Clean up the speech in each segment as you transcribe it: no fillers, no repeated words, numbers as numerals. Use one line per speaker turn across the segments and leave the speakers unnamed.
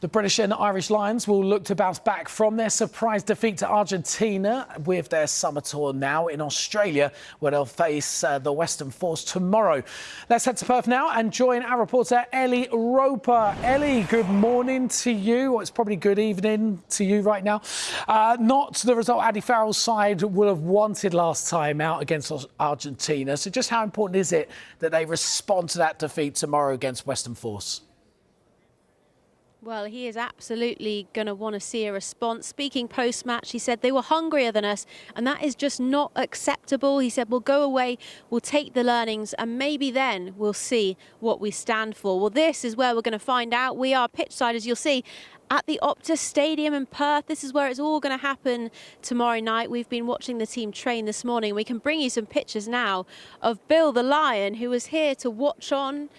The British and Irish Lions will look to bounce back from their surprise defeat to Argentina with their summer tour now in Australia, where they'll face the Western Force tomorrow. Let's head to Perth now and join our reporter Ellie Roper. Ellie, good morning to you. Well, it's probably good evening to you right now. Not the result Andy Farrell's side would have wanted last time out against Argentina. So just how important is it that they respond to that defeat tomorrow against Western Force?
Well, he is absolutely going to want to see a response. Speaking post-match, he said they were hungrier than us, and that is just not acceptable. He said, we'll go away, we'll take the learnings, and maybe then we'll see what we stand for. Well, this is where we're going to find out. We are pitchside, as you'll see, at the Optus Stadium in Perth. This is where it's all going to happen tomorrow night. We've been watching the team train this morning. We can bring you some pictures now of Bill the Lion, who was here to watch on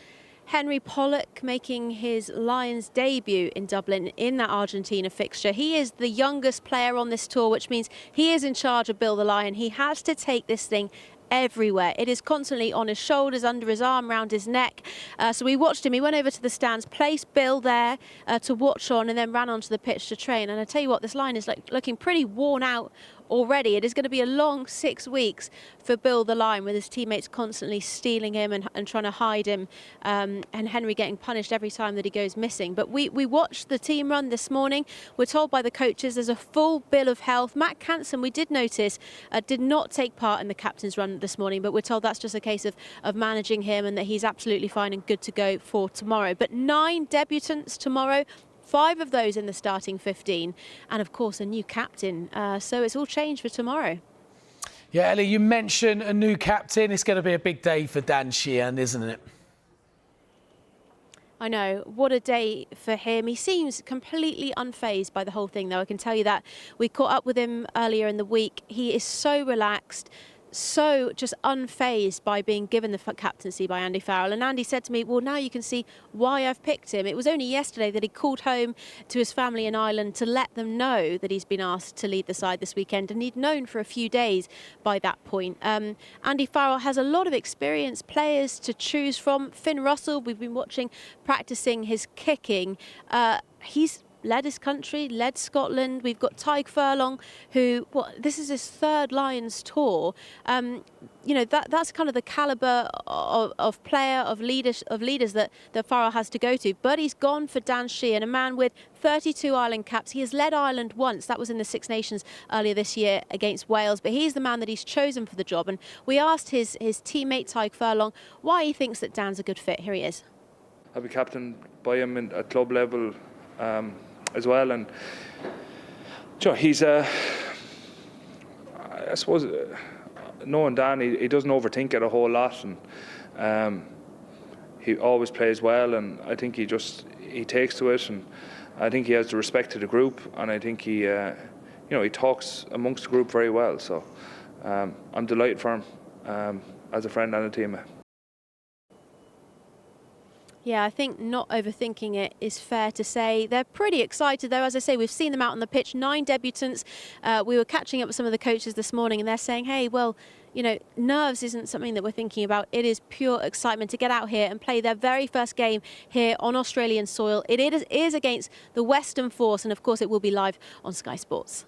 Henry Pollock making his Lions debut in Dublin in that Argentina fixture. He is the youngest player on this tour, which means he is in charge of Bill the Lion. He has to take this thing everywhere. It is constantly on his shoulders, under his arm, round his neck. So we watched him. He went over to the stands, placed Bill there to watch on, and then ran onto the pitch to train. And I tell you what, this line is looking pretty worn out already. It is going to be a long 6 weeks for Bill the Lion, with his teammates constantly stealing him and trying to hide him, and Henry getting punished every time that he goes missing. But we watched the team run this morning. We're told by the coaches there's a full bill of health. Matt Canson, we did notice, did not take part in the captain's run this morning, but we're told that's just a case of managing him, and that he's absolutely fine and good to go for tomorrow. But 9 debutants tomorrow, 5 of those in the starting 15, and of course a new captain. So it's all changed for tomorrow.
Yeah, Ellie, you mentioned a new captain. It's going to be a big day for Dan Sheehan, isn't it?
I know, what a day for him. He seems completely unfazed by the whole thing, though. I can tell you that. We caught up with him earlier in the week. He is so relaxed, so just unfazed by being given the captaincy by Andy Farrell. And Andy said to me, well, now you can see why I've picked him. It was only yesterday that he called home to his family in Ireland to let them know that he's been asked to lead the side this weekend, and he'd known for a few days by that point. Andy Farrell has a lot of experienced players to choose from. Finn Russell, we've been watching practicing his kicking. He's led his country, led Scotland. We've got Tyg Furlong, who, well, this is his 3rd Lions tour. You know, that's kind of the calibre of player, of leaders that Farrell has to go to. But he's gone for Dan Sheehan, a man with 32 Ireland caps. He has led Ireland once. That was in the Six Nations earlier this year against Wales. But he's the man that he's chosen for the job. And we asked his teammate Tyg Furlong why he thinks that Dan's a good fit. Here he is.
I'll be captained by him at club level as well, and sure, he's I suppose knowing Dan, he doesn't overthink it a whole lot, and he always plays well, and I think he takes to it, and I think he has the respect to the group, and I think he he talks amongst the group very well. So I'm delighted for him as a friend and a teammate.
Yeah, I think not overthinking it is fair to say. They're pretty excited, though. As I say, we've seen them out on the pitch, 9 debutants. We were catching up with some of the coaches this morning, and they're saying, hey, well, you know, nerves isn't something that we're thinking about. It is pure excitement to get out here and play their very first game here on Australian soil. It is against the Western Force, and of course it will be live on Sky Sports.